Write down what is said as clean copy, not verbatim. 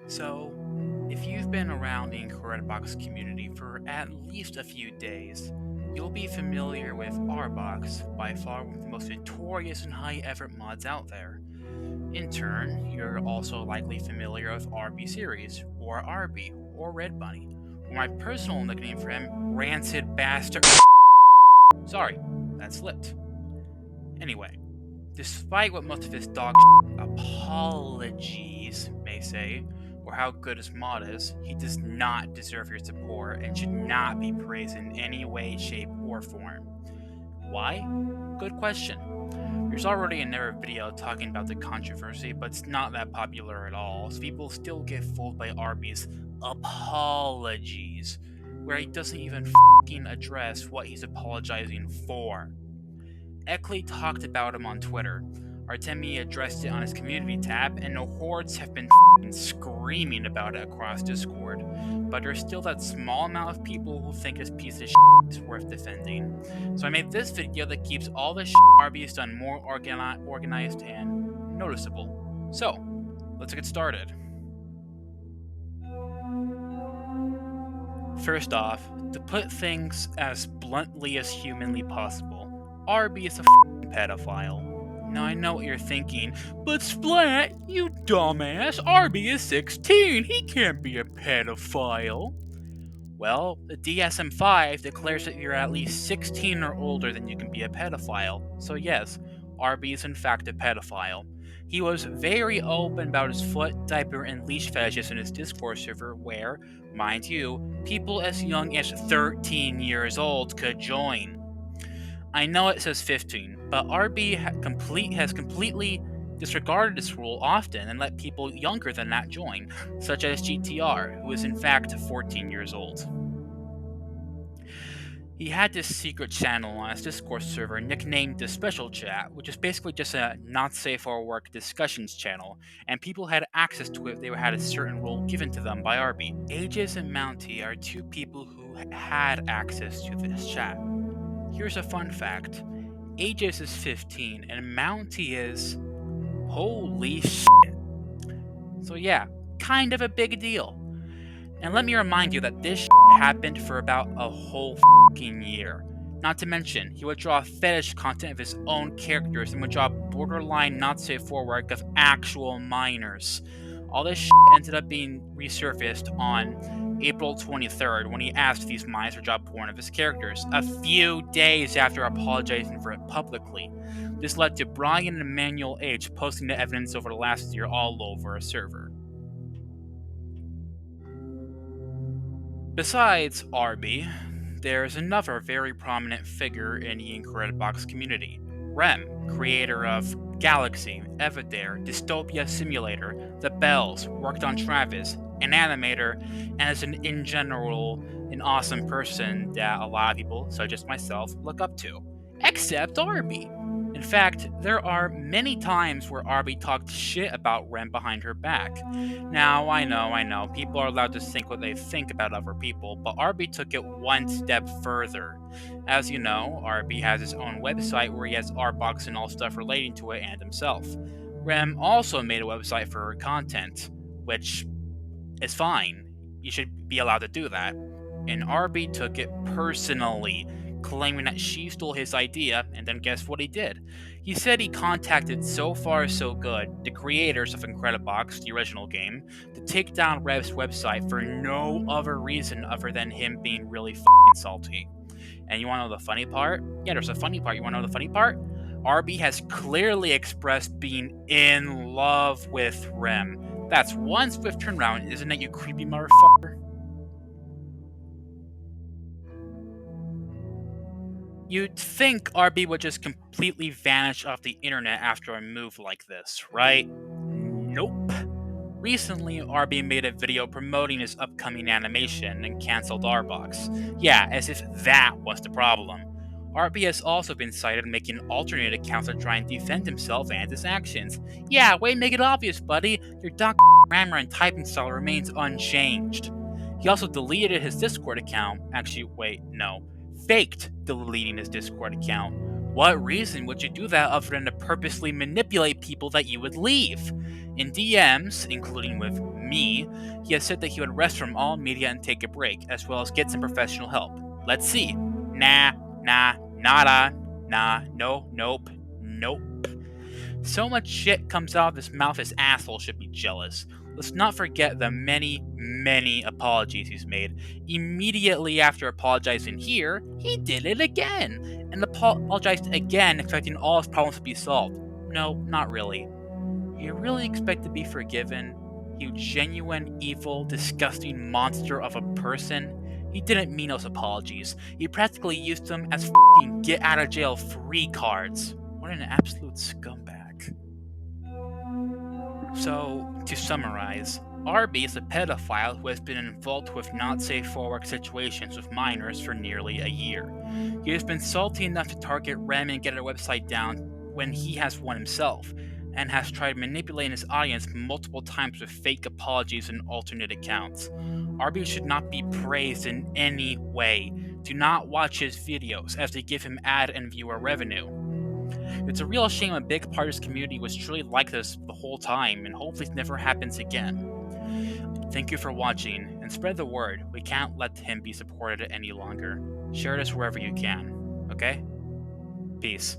So, if you've been around the Incredibox community for at least a few days, you'll be familiar with Arbox, by far one of the most notorious and high-effort mods out there. In turn, you're also likely familiar with RB Series, or RB, or Red Bunny, or my personal nickname for him, Rancid Bastard. Sorry, that slipped. Anyway, despite what most of his dog apologies may say, or how good his mod is, he does not deserve your support and should not be praised in any way, shape, or form. Why? Good question. There's already another video talking about the controversy, but it's not that popular at all, so people still get fooled by RB's apologies, where he doesn't even f***ing address what he's apologizing for. Eckley talked about him on Twitter. Artemi addressed it on his community tab, and the hordes have been screaming about it across Discord. But there's still that small amount of people who think this piece of is worth defending. So I made this video that keeps all the RBs done more organized and noticeable. So, let's get started. First off, to put things as bluntly as humanly possible, RB is a pedophile. Now I know what you're thinking, but Splat, you dumbass, RB is 16, he can't be a pedophile. Well, the DSM-5 declares that you're at least 16 or older than you can be a pedophile, so yes, RB is in fact a pedophile. He was very open about his foot, diaper, and leash fetishes in his Discord server where, mind you, people as young as 13 years old could join. I know it says 15, but RB has completely disregarded this rule often and let people younger than that join, such as GTR, who is in fact 14 years old. He had this secret channel on his Discord server nicknamed the Special Chat, which is basically just a not safe for work discussions channel, and people had access to it if they had a certain role given to them by RB. Aegis and Mounty are two people who had access to this chat. Here's a fun fact. Aegis is 15 and Mounty is... holy shit. So yeah, kind of a big deal. And let me remind you that this happened for about a whole fucking year. Not to mention, he would draw fetish content of his own characters and would draw borderline not safe for work of actual minors. All this ended up being resurfaced on April 23rd when he asked these minors to draw porn of his characters, a few days after apologizing for it publicly. This led to Brian and Emmanuel H. posting the evidence over the last year all over a server. Besides RB, there's another very prominent figure in the Incredibox community. Rem, creator of Galaxy, Evadare, Dystopia Simulator, The Bells, worked on Travis, an animator, and is in general an awesome person that a lot of people, such as myself, look up to. Except RB. In fact, there are many times where RB talked shit about Rem behind her back. Now, I know, people are allowed to think what they think about other people, but RB took it one step further. As you know, RB has his own website where he has Arbox and all stuff relating to it and himself. Rem also made a website for her content, which is fine. You should be allowed to do that. And RB took it personally, claiming that she stole his idea, and then guess what he did? He said he contacted So Far So Good, the creators of Incredibox, the original game, to take down Rev's website for no other reason other than him being really f***ing salty. And you wanna know the funny part? Yeah, there's a funny part. You wanna know the funny part? RB has clearly expressed being in love with Rem. That's one swift turnaround, isn't it, you creepy motherfucker? You'd think RB would just completely vanish off the internet after a move like this, right? Nope. Recently, RB made a video promoting his upcoming animation and cancelled Arbox. Yeah, as if that was the problem. RB has also been cited making alternate accounts to try and defend himself and his actions. Yeah, way to make it obvious, buddy. Your grammar and typing style remains unchanged. He also deleted his Discord account. Actually, wait, no. Faked deleting his Discord account. What reason would you do that other than to purposely manipulate people that you would leave? In DMs, including with me, he has said that he would rest from all media and take a break, as well as get some professional help. Let's see. Nah, nada, nah, no, nope, nope. So much shit comes out of his mouth, his asshole should be jealous. Let's not forget the many, many apologies he's made. Immediately after apologizing here, he did it again, and apologized again, expecting all his problems to be solved. No, not really. You really expect to be forgiven? You genuine, evil, disgusting monster of a person? He didn't mean those apologies. He practically used them as f***ing get out of jail free cards. What an absolute scumbag. So, to summarize, Arby is a pedophile who has been involved with not safe for work situations with minors for nearly a year. He has been salty enough to target Rem and get her website down when he has one himself, and has tried manipulating his audience multiple times with fake apologies and alternate accounts. Arby should not be praised in any way. Do not watch his videos, as they give him ad and viewer revenue. It's a real shame a big part of his community was truly like this the whole time, and hopefully it never happens again. Thank you for watching, and spread the word. We can't let him be supported any longer. Share this wherever you can, okay? Peace.